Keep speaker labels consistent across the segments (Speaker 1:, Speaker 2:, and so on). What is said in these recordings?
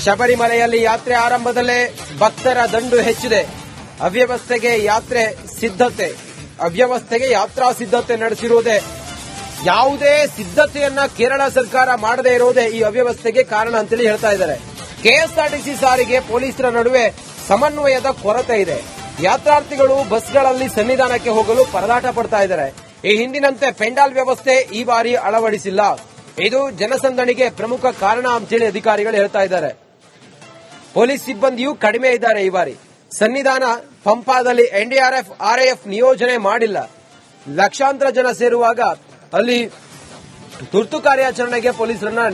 Speaker 1: ಶಬರಿಮಲೆಯಲ್ಲಿ ಯಾತ್ರೆ ಆರಂಭದಲ್ಲೇ ಭಕ್ತರ ದಂಡು ಹೆಚ್ಚಿದೆ. ಅವ್ಯವಸ್ಥೆಗೆ ಯಾತ್ರಾ ಸಿದ್ಧತೆ ನಡೆಸಿರುವುದೇ. ಯಾವುದೇ ಸಿದ್ಧತೆಯನ್ನ ಕೇರಳ ಸರ್ಕಾರ ಮಾಡದೇ ಇರೋದೇ ಈ ಅವ್ಯವಸ್ಥೆಗೆ ಕಾರಣ ಅಂತೇಳಿ ಹೇಳ್ತಾ ಇದ್ದಾರೆ. ಕೆಎಸ್ಆರ್ಟಿಸಿ ಸಾರಿಗೆ ಪೊಲೀಸರ ನಡುವೆ ಸಮನ್ವಯದ ಕೊರತೆ ಇದೆ. ಯಾತ್ರಾರ್ಥಿಗಳು ಬಸ್ಗಳಲ್ಲಿ ಸನ್ನಿಧಾನಕ್ಕೆ ಹೋಗಲು ಪರದಾಟ ಪಡ್ತಾ ಇದ್ದಾರೆ. ಈ ಹಿಂದಿನಂತೆ ಪೆಂಡಾಲ್ ವ್ಯವಸ್ಥೆ ಈ ಬಾರಿ ಅಳವಡಿಸಿಲ್ಲ. ಇದು ಜನಸಂದಣಿಗೆ ಪ್ರಮುಖ ಕಾರಣ ಅಂತೇಳಿ ಅಧಿಕಾರಿಗಳು ಹೇಳ್ತಾ ಇದ್ದಾರೆ. ಪೊಲೀಸ್ ಸಿಬ್ಬಂದಿಯೂ ಕಡಿಮೆ ಇದ್ದಾರೆ ಈ ಬಾರಿ. ಸನ್ನಿಧಾನ ಪಂಪಾದಲ್ಲಿ ಎನ್ಡಿಆರ್ಎಫ್ ಆರ್ಎಎಫ್ ನಿಯೋಜನೆ ಮಾಡಿಲ್ಲ. ಲಕ್ಷಾಂತರ ಜನ ಸೇರುವಾಗ ಅಲ್ಲಿ ತುರ್ತು ಕಾರ್ಯಾಚರಣೆಗೆ ಪೊಲೀಸರನ್ನ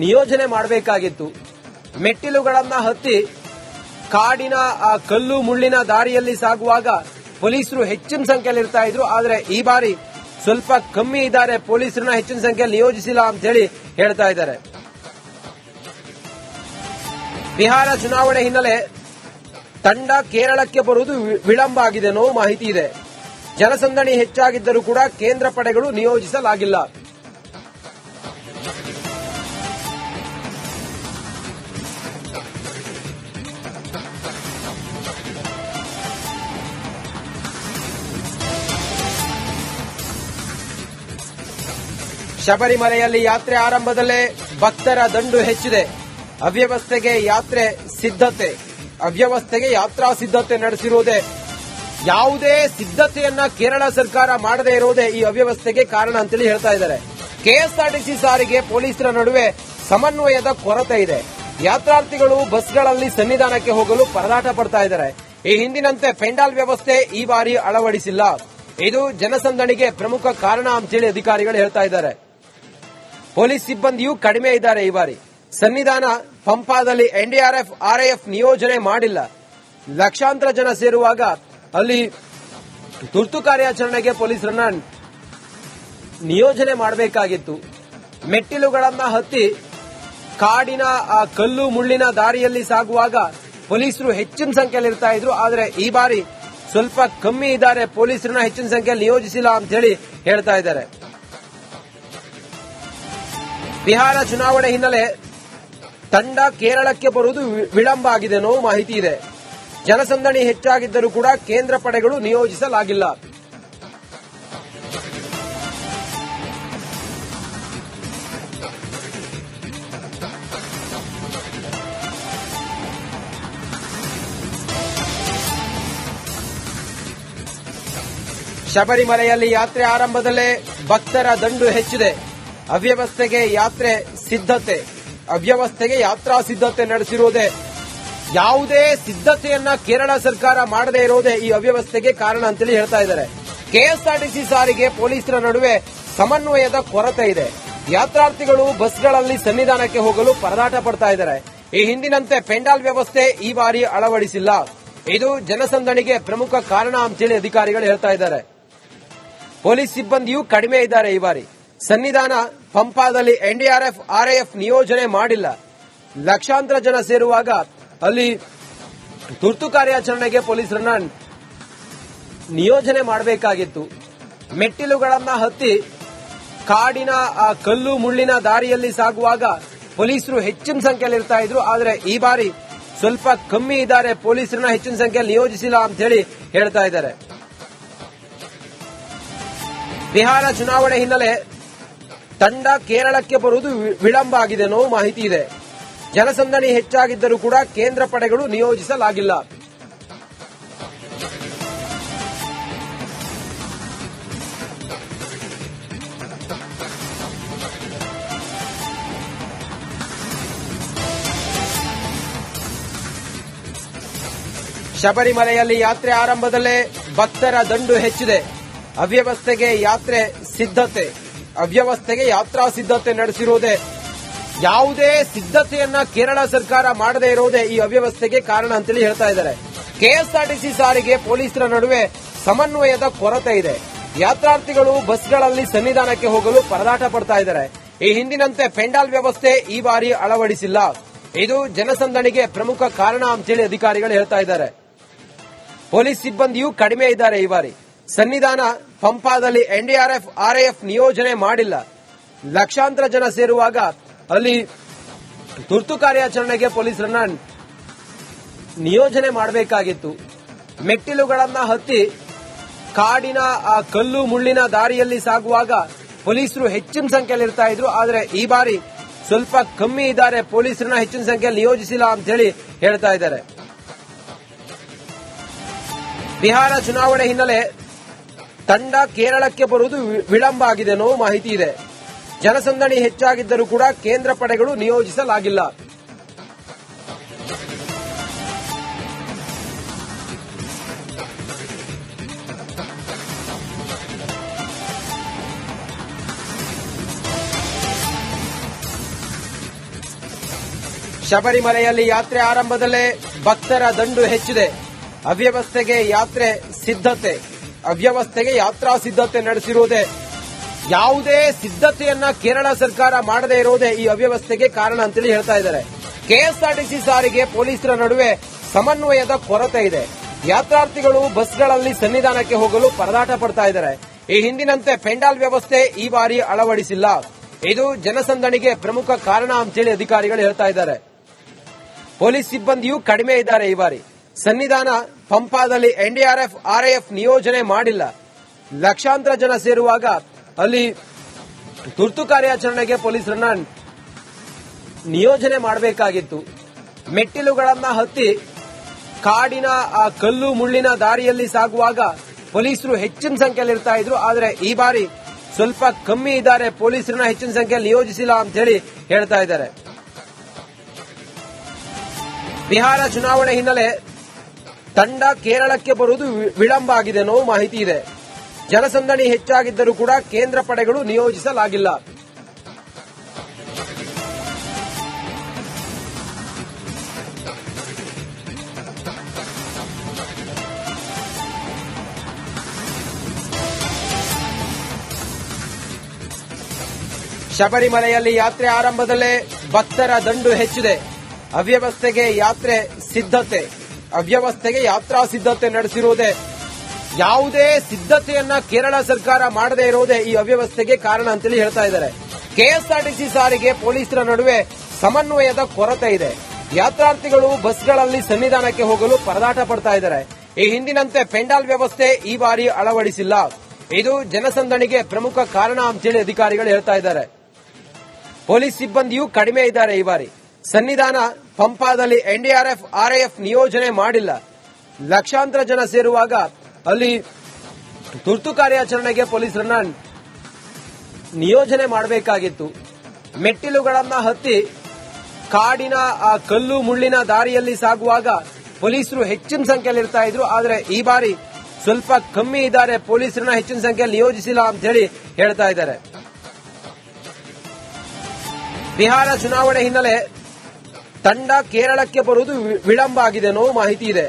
Speaker 1: ನಿಯೋಜನೆ ಮಾಡಬೇಕಾಗಿತ್ತು. ಮೆಟ್ಟಿಲುಗಳನ್ನ ಹತ್ತಿ ಕಾಡಿನ ಆ ಕಲ್ಲು ಮುಳ್ಳಿನ ದಾರಿಯಲ್ಲಿ ಸಾಗುವಾಗ ಪೊಲೀಸರು ಹೆಚ್ಚಿನ ಸಂಖ್ಯೆಯಲ್ಲಿ ಇರ್ತಾ ಇದ್ರು. ಆದರೆ ಈ ಬಾರಿ ಸ್ವಲ್ಪ ಕಮ್ಮಿ ಇದ್ದಾರೆ. ಪೊಲೀಸರನ್ನ ಹೆಚ್ಚಿನ ಸಂಖ್ಯೆಯಲ್ಲಿ ನಿಯೋಜಿಸಿಲ್ಲ ಅಂತ ಹೇಳಿ ಹೇಳ್ತಾ ಇದ್ದಾರೆ. ಬಿಹಾರ ಚುನಾವಣೆ ಹಿನ್ನೆಲೆ ತಂಡ ಕೇರಳಕ್ಕೆ ಬರುವುದು ವಿಳಂಬ ಆಗಿದೆ ಅನ್ನೋ ಮಾಹಿತಿ ಇದೆ. ಜನಸಂದಣಿ ಹೆಚ್ಚಾಗಿದ್ದರೂ ಕೂಡ ಕೇಂದ್ರ ಪಡೆಗಳು ನಿಯೋಜಿಸಲಾಗಿಲ್ಲ. ಶಬರಿಮಲೆಯಲ್ಲಿ ಯಾತ್ರೆ ಆರಂಭದಲ್ಲೇ ಭಕ್ತರ ದಂಡು ಹೆಚ್ಚಿದೆ. ಅವ್ಯವಸ್ಥೆಗೆ ಯಾತ್ರಾ ಸಿದ್ಧತೆ ನಡೆಸಿರುವುದೇ. ಯಾವುದೇ ಸಿದ್ಧತೆಯನ್ನ ಕೇರಳ ಸರ್ಕಾರ ಮಾಡದೇ ಇರೋದೇ ಈ ಅವ್ಯವಸ್ಥೆಗೆ ಕಾರಣ ಅಂತೇಳಿ ಹೇಳ್ತಾ ಇದ್ದಾರೆ. ಕೆಎಸ್ಆರ್ಟಿಸಿ ಸಾರಿಗೆ ಪೊಲೀಸರ ನಡುವೆ ಸಮನ್ವಯದ ಕೊರತೆ ಇದೆ. ಯಾತ್ರಾರ್ಥಿಗಳು ಬಸ್ಗಳಲ್ಲಿ ಸನ್ನಿಧಾನಕ್ಕೆ ಹೋಗಲು ಪರದಾಟ ಪಡ್ತಾ ಇದ್ದಾರೆ. ಈ ಹಿಂದಿನಂತೆ ಪೆಂಡಾಲ್ ವ್ಯವಸ್ಥೆ ಈ ಬಾರಿ ಅಳವಡಿಸಿಲ್ಲ. ಇದು ಜನಸಂದಣಿಗೆ ಪ್ರಮುಖ ಕಾರಣ ಅಂತೇಳಿ ಅಧಿಕಾರಿಗಳು ಹೇಳ್ತಾ ಇದ್ದಾರೆ. ಪೊಲೀಸ್ ಸಿಬ್ಬಂದಿಯೂ ಕಡಿಮೆ ಇದ್ದಾರೆ ಈ ಬಾರಿ. ಸನ್ನಿಧಾನ ಪಂಪಾದಲ್ಲಿ ಎನ್ಡಿಆರ್ಎಫ್ ಆರ್ಎಎಫ್ ನಿಯೋಜನೆ ಮಾಡಿಲ್ಲ. ಲಕ್ಷಾಂತರ ಜನ ಸೇರುವಾಗ ಅಲ್ಲಿ ತುರ್ತು ಕಾರ್ಯಾಚರಣೆಗೆ ಪೊಲೀಸರನ್ನ ನಿಯೋಜನೆ ಮಾಡಬೇಕಾಗಿತ್ತು. ಮೆಟ್ಟಿಲುಗಳನ್ನ ಹತ್ತಿ ಕಾಡಿನ ಆ ಕಲ್ಲು ಮುಳ್ಳಿನ ದಾರಿಯಲ್ಲಿ ಸಾಗುವಾಗ ಪೊಲೀಸರು ಹೆಚ್ಚಿನ ಸಂಖ್ಯೆಯಲ್ಲಿ ಇರ್ತಾ ಇದ್ರು. ಆದರೆ ಈ ಬಾರಿ ಸ್ವಲ್ಪ ಕಮ್ಮಿ ಇದ್ದಾರೆ. ಪೊಲೀಸರನ್ನ ಹೆಚ್ಚಿನ ಸಂಖ್ಯೆಯಲ್ಲಿ ನಿಯೋಜಿಸಿಲ್ಲ ಅಂತ ಹೇಳಿ ಹೇಳ್ತಾ ಇದ್ದಾರೆ. ಬಿಹಾರ ಚುನಾವಣೆ ಹಿನ್ನೆಲೆ ತಂಡ ಕೇರಳಕ್ಕೆ ಬರುವುದು ವಿಳಂಬ ಆಗಿದೆ ಅನ್ನೋ ಮಾಹಿತಿ ಇದೆ. ಜನಸಂದಣಿ ಹೆಚ್ಚಾಗಿದ್ದರೂ ಕೂಡ ಕೇಂದ್ರ ಪಡೆಗಳು ನಿಯೋಜಿಸಲಾಗಿಲ್ಲ. ಶಬರಿಮಲೆಯಲ್ಲಿ ಯಾತ್ರೆ ಆರಂಭದಲ್ಲೇ ಭಕ್ತರ ದಂಡು ಹೆಚ್ಚಿದೆ. ಅವ್ಯವಸ್ಥೆಗೆ ಯಾತ್ರಾ ಸಿದ್ಧತೆ ನಡೆಸಿರುವುದೇ. ಯಾವುದೇ ಸಿದ್ಧತೆಯನ್ನ ಕೇರಳ ಸರ್ಕಾರ ಮಾಡದೇ ಇರೋದೇ ಈ ಅವ್ಯವಸ್ಥೆಗೆ ಕಾರಣ ಅಂತೇಳಿ ಹೇಳ್ತಾ ಇದ್ದಾರೆ. ಕೆಎಸ್ಆರ್ಟಿಸಿ ಸಾರಿಗೆ ಪೊಲೀಸರ ನಡುವೆ ಸಮನ್ವಯದ ಕೊರತೆ ಇದೆ. ಯಾತ್ರಾರ್ಥಿಗಳು ಬಸ್ಗಳಲ್ಲಿ ಸನ್ನಿಧಾನಕ್ಕೆ ಹೋಗಲು ಪರದಾಟ ಪಡ್ತಾ ಇದ್ದಾರೆ. ಈ ಹಿಂದಿನಂತೆ ಪೆಂಡಾಲ್ ವ್ಯವಸ್ಥೆ ಈ ಬಾರಿ ಅಳವಡಿಸಿಲ್ಲ. ಇದು ಜನಸಂದಣಿಗೆ ಪ್ರಮುಖ ಕಾರಣ ಅಂತೇಳಿ ಅಧಿಕಾರಿಗಳು ಹೇಳ್ತಾ ಇದ್ದಾರೆ. ಪೊಲೀಸ್ ಸಿಬ್ಬಂದಿಯೂ ಕಡಿಮೆ ಇದ್ದಾರೆ ಈ ಬಾರಿ. ಸನ್ನಿಧಾನ ಪಂಪಾದಲ್ಲಿ ಎನ್ಡಿಆರ್ಎಫ್ ಆರ್ಎಎಫ್ ನಿಯೋಜನೆ ಮಾಡಿಲ್ಲ. ಲಕ್ಷಾಂತರ ಜನ ಸೇರುವಾಗ ಅಲ್ಲಿ ತುರ್ತು ಕಾರ್ಯಾಚರಣೆಗೆ ಪೊಲೀಸರನ್ನ ನಿಯೋಜನೆ ಮಾಡಬೇಕಾಗಿತ್ತು. ಮೆಟ್ಟಿಲುಗಳನ್ನ ಹತ್ತಿ ಕಾಡಿನ ಆ ಕಲ್ಲು ಮುಳ್ಳಿನ ದಾರಿಯಲ್ಲಿ ಸಾಗುವಾಗ ಪೊಲೀಸರು ಹೆಚ್ಚಿನ ಸಂಖ್ಯೆಯಲ್ಲಿ ಇರ್ತಾ ಇದ್ರು. ಆದರೆ ಈ ಬಾರಿ ಸ್ವಲ್ಪ ಕಮ್ಮಿ ಇದ್ದಾರೆ. ಪೊಲೀಸರನ್ನ ಹೆಚ್ಚಿನ ಸಂಖ್ಯೆಯಲ್ಲಿ ನಿಯೋಜಿಸಿಲ್ಲ ಅಂತ ಹೇಳಿ ಹೇಳ್ತಾ ಇದ್ದಾರೆ. ಬಿಹಾರ ಚುನಾವಣೆ ಹಿನ್ನೆಲೆ ತಂಡ ಕೇರಳಕ್ಕೆ ಬರುವುದು ವಿಳಂಬ ಆಗಿದೆ ಅನ್ನೋ ಮಾಹಿತಿ ಇದೆ. ಜನಸಂದಣಿ ಹೆಚ್ಚಾಗಿದ್ದರೂ ಕೂಡ ಕೇಂದ್ರ ಪಡೆಗಳು ನಿಯೋಜಿಸಲಾಗಿಲ್ಲ. ಶಬರಿಮಲೆಯಲ್ಲಿ ಯಾತ್ರೆ ಆರಂಭದಲ್ಲೇ ಭಕ್ತರ ದಂಡು ಹೆಚ್ಚಿದೆ. ಅವ್ಯವಸ್ಥೆಗೆ ಯಾತ್ರಾ ಸಿದ್ಧತೆ ನಡೆಸಿರುವುದೇ. ಯಾವುದೇ ಸಿದ್ಧತೆಯನ್ನ ಕೇರಳ ಸರ್ಕಾರ ಮಾಡದೇ ಇರೋದೇ ಈ ಅವ್ಯವಸ್ಥೆಗೆ ಕಾರಣ ಅಂತೇಳಿ ಹೇಳ್ತಾ ಇದ್ದಾರೆ. ಕೆಎಸ್ಆರ್ಟಿಸಿ ಸಾರಿಗೆ ಪೊಲೀಸರ ನಡುವೆ ಸಮನ್ವಯದ ಕೊರತೆ ಇದೆ. ಯಾತ್ರಾರ್ಥಿಗಳು ಬಸ್ಗಳಲ್ಲಿ ಸನ್ನಿಧಾನಕ್ಕೆ ಹೋಗಲು ಪರದಾಟ ಪಡ್ತಾ ಇದ್ದಾರೆ. ಈ ಹಿಂದಿನಂತೆ ಪೆಂಡಾಲ್ ವ್ಯವಸ್ಥೆ ಈ ಬಾರಿ ಅಳವಡಿಸಿಲ್ಲ. ಇದು ಜನಸಂದಣಿಗೆ ಪ್ರಮುಖ ಕಾರಣ ಅಂತೇಳಿ ಅಧಿಕಾರಿಗಳು ಹೇಳ್ತಾ ಇದ್ದಾರೆ. ಪೊಲೀಸ್ ಸಿಬ್ಬಂದಿಯೂ ಕಡಿಮೆ ಇದ್ದಾರೆ ಈ ಬಾರಿ. ಸನ್ನಿಧಾನ ಪಂಪಾದಲ್ಲಿ ಎನ್ಡಿಆರ್ಎಫ್ ಆರ್ಎಎಫ್ ನಿಯೋಜನೆ ಮಾಡಿಲ್ಲ. ಲಕ್ಷಾಂತರ ಜನ ಸೇರುವಾಗ ಅಲ್ಲಿ ತುರ್ತು ಕಾರ್ಯಾಚರಣೆಗೆ ಪೊಲೀಸರನ್ನ ನಿಯೋಜನೆ ಮಾಡಬೇಕಾಗಿತ್ತು. ಮೆಟ್ಟಿಲುಗಳನ್ನ ಹತ್ತಿ ಕಾಡಿನ ಆ ಕಲ್ಲು ಮುಳ್ಳಿನ ದಾರಿಯಲ್ಲಿ ಸಾಗುವಾಗ ಪೊಲೀಸರು ಹೆಚ್ಚಿನ ಸಂಖ್ಯೆಯಲ್ಲಿ ಇರ್ತಾ ಇದ್ರು. ಆದರೆ ಈ ಬಾರಿ ಸ್ವಲ್ಪ ಕಮ್ಮಿ ಇದ್ದಾರೆ, ಪೊಲೀಸರನ್ನ ಹೆಚ್ಚಿನ ಸಂಖ್ಯೆಯಲ್ಲಿ ನಿಯೋಜಿಸಿಲ್ಲ ಅಂತ ಹೇಳಿ ಹೇಳ್ತಾ ಇದ್ದಾರೆ. ಬಿಹಾರ ಚುನಾವಣೆ ಹಿನ್ನೆಲೆ ತಂಡ ಕೇರಳಕ್ಕೆ ಬರುವುದು ವಿಳಂಬ ಆಗಿದೆ ಅನ್ನೋ ಮಾಹಿತಿ ಇದೆ. ಜನಸಂದಣಿ ಹೆಚ್ಚಾಗಿದ್ದರೂ ಕೂಡ ಕೇಂದ್ರ ಪಡೆಗಳು ನಿಯೋಜಿಸಲಾಗಿಲ್ಲ. ಶಬರಿಮಲೆಯಲ್ಲಿ ಯಾತ್ರೆ ಆರಂಭದಲ್ಲೇ ಭಕ್ತರ ದಂಡು ಹೆಚ್ಚಿದೆ. ಅವ್ಯವಸ್ಥೆಗೆ ಯಾತ್ರಾ ಸಿದ್ಧತೆ ನಡೆಸಿರುವುದೇ ಯಾವುದೇ ಸಿದ್ಧತೆಯನ್ನ ಕೇರಳ ಸರ್ಕಾರ ಮಾಡದೇ ಇರುವುದೇ ಈ ಅವ್ಯವಸ್ಥೆಗೆ ಕಾರಣ ಅಂತೇಳಿ ಹೇಳ್ತಾ ಇದ್ದಾರೆ. ಕೆಎಸ್ಆರ್ಟಿಸಿ ಸಾರಿಗೆ ಪೊಲೀಸರ ನಡುವೆ ಸಮನ್ವಯದ ಕೊರತೆ ಇದೆ. ಯಾತ್ರಾರ್ಥಿಗಳು ಬಸ್ಗಳಲ್ಲಿ ಸನ್ನಿಧಾನಕ್ಕೆ ಹೋಗಲು ಪರದಾಟ ಪಡ್ತಾ ಇದ್ದಾರೆ. ಈ ಹಿಂದಿನಂತೆ ಪೆಂಡಾಲ್ ವ್ಯವಸ್ಥೆ ಈ ಬಾರಿ ಅಳವಡಿಸಿಲ್ಲ. ಇದು ಜನಸಂದಣಿಗೆ ಪ್ರಮುಖ ಕಾರಣ ಅಂತೇಳಿ ಅಧಿಕಾರಿಗಳು ಹೇಳ್ತಾ ಇದ್ದಾರೆ. ಪೊಲೀಸ್ ಸಿಬ್ಬಂದಿಯೂ ಕಡಿಮೆ ಇದ್ದಾರೆ ಈ ಬಾರಿ. ಸನ್ನಿಧಾನ ಪಂಪಾದಲ್ಲಿ ಎನ್ಡಿಆರ್ಎಫ್ ಆರ್ಎಎಫ್ ನಿಯೋಜನೆ ಮಾಡಿಲ್ಲ. ಲಕ್ಷಾಂತರ ಜನ ಸೇರುವಾಗ ಅಲ್ಲಿ ತುರ್ತು ಕಾರ್ಯಾಚರಣೆಗೆ ಪೊಲೀಸರನ್ನ ನಿಯೋಜನೆ ಮಾಡಬೇಕಾಗಿತ್ತು. ಮೆಟ್ಟಿಲುಗಳನ್ನ ಹತ್ತಿ ಕಾಡಿನ ಆ ಕಲ್ಲು ಮುಳ್ಳಿನ ದಾರಿಯಲ್ಲಿ ಸಾಗುವಾಗ ಪೊಲೀಸರು ಹೆಚ್ಚಿನ ಸಂಖ್ಯೆಯಲ್ಲಿ ಇರ್ತಾ ಇದ್ರು. ಆದರೆ ಈ ಬಾರಿ ಸ್ವಲ್ಪ ಕಮ್ಮಿ ಇದ್ದಾರೆ, ಪೊಲೀಸರನ್ನ ಹೆಚ್ಚಿನ ಸಂಖ್ಯೆಯಲ್ಲಿ ನಿಯೋಜಿಸಿಲ್ಲ ಅಂತ ಹೇಳಿ ಹೇಳ್ತಾ ಇದ್ದಾರೆ. ಬಿಹಾರ ಚುನಾವಣೆ ಹಿನ್ನೆಲೆ ತಂಡ ಕೇರಳಕ್ಕೆ ಬರುವುದು ವಿಳಂಬ ಆಗಿದೆ ಅನ್ನೋ ಮಾಹಿತಿ ಇದೆ. ಜನಸಂದಣಿ ಹೆಚ್ಚಾಗಿದ್ದರೂ ಕೂಡ ಕೇಂದ್ರ ಪಡೆಗಳು ನಿಯೋಜಿಸಲಾಗಿಲ್ಲ. ಶಬರಿಮಲೆಯಲ್ಲಿ ಯಾತ್ರೆ ಆರಂಭದಲ್ಲೇ ಭಕ್ತರ ದಂಡು ಹೆಚ್ಚಿದೆ. ಅವ್ಯವಸ್ಥೆಗೆ ಯಾತ್ರಾ ಸಿದ್ಧತೆ ನಡೆಸಿರುವುದೇ ಯಾವುದೇ ಸಿದ್ಧತೆಯನ್ನ ಕೇರಳ ಸರ್ಕಾರ ಮಾಡದೇ ಇರುವುದೇ ಈ ಅವ್ಯವಸ್ಥೆಗೆ ಕಾರಣ ಅಂತೇಳಿ ಹೇಳ್ತಾ ಇದ್ದಾರೆ. ಕೆಎಸ್ಆರ್ಟಿಸಿ ಸಾರಿಗೆ ಪೊಲೀಸರ ನಡುವೆ ಸಮನ್ವಯದ ಕೊರತೆ ಇದೆ. ಯಾತ್ರಾರ್ಥಿಗಳು ಬಸ್ಗಳಲ್ಲಿ ಸನ್ನಿಧಾನಕ್ಕೆ ಹೋಗಲು ಪರದಾಟ ಪಡ್ತಾ ಇದ್ದಾರೆ. ಈ ಹಿಂದಿನಂತೆ ಪೆಂಡಾಲ್ ವ್ಯವಸ್ಥೆ ಈ ಬಾರಿ ಅಳವಡಿಸಿಲ್ಲ. ಇದು ಜನಸಂದಣಿಗೆ ಪ್ರಮುಖ ಕಾರಣ ಅಂತೇಳಿ ಅಧಿಕಾರಿಗಳು ಹೇಳ್ತಾ ಇದ್ದಾರೆ. ಪೊಲೀಸ್ ಸಿಬ್ಬಂದಿಯೂ ಕಡಿಮೆ ಇದ್ದಾರೆ ಈ ಬಾರಿ. ಸನ್ನಿಧಾನ ಪಂಪಾದಲ್ಲಿ ಎನ್ಡಿಆರ್ಎಫ್ ಆರ್ಎಎಫ್ ನಿಯೋಜನೆ ಮಾಡಿಲ್ಲ. ಲಕ್ಷಾಂತರ ಜನ ಸೇರುವಾಗ ಅಲ್ಲಿ ತುರ್ತು ಕಾರ್ಯಾಚರಣೆಗೆ ಪೊಲೀಸರನ್ನ ನಿಯೋಜನೆ ಮಾಡಬೇಕಾಗಿತ್ತು. ಮೆಟ್ಟಿಲುಗಳನ್ನ ಹತ್ತಿ ಕಾಡಿನ ಆ ಕಲ್ಲು ಮುಳ್ಳಿನ ದಾರಿಯಲ್ಲಿ ಸಾಗುವಾಗ ಪೊಲೀಸರು ಹೆಚ್ಚಿನ ಸಂಖ್ಯೆಯಲ್ಲಿ ಇರ್ತಾ ಇದ್ರು. ಆದರೆ ಈ ಬಾರಿ ಸ್ವಲ್ಪ ಕಮ್ಮಿ ಇದ್ದಾರೆ, ಪೊಲೀಸರನ್ನ ಹೆಚ್ಚಿನ ಸಂಖ್ಯೆಯಲ್ಲಿ ನಿಯೋಜಿಸಿಲ್ಲ ಅಂತ ಹೇಳಿ ಹೇಳ್ತಾ ಇದ್ದಾರೆ. ಬಿಹಾರ ಚುನಾವಣೆ ಹಿನ್ನೆಲೆ ತಂಡ ಕೇರಳಕ್ಕೆ ಬರುವುದು ವಿಳಂಬ ಆಗಿದೆ ಅನ್ನೋ ಮಾಹಿತಿ ಇದೆ.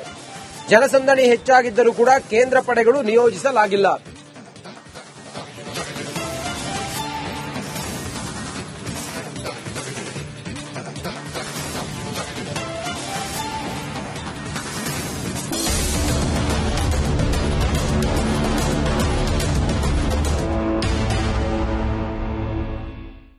Speaker 1: ಜನಸಂದಣಿ ಹೆಚ್ಚಾಗಿದ್ದರೂ ಕೂಡ ಕೇಂದ್ರ ಪಡೆಗಳು ನಿಯೋಜಿಸಲಾಗಿಲ್ಲ.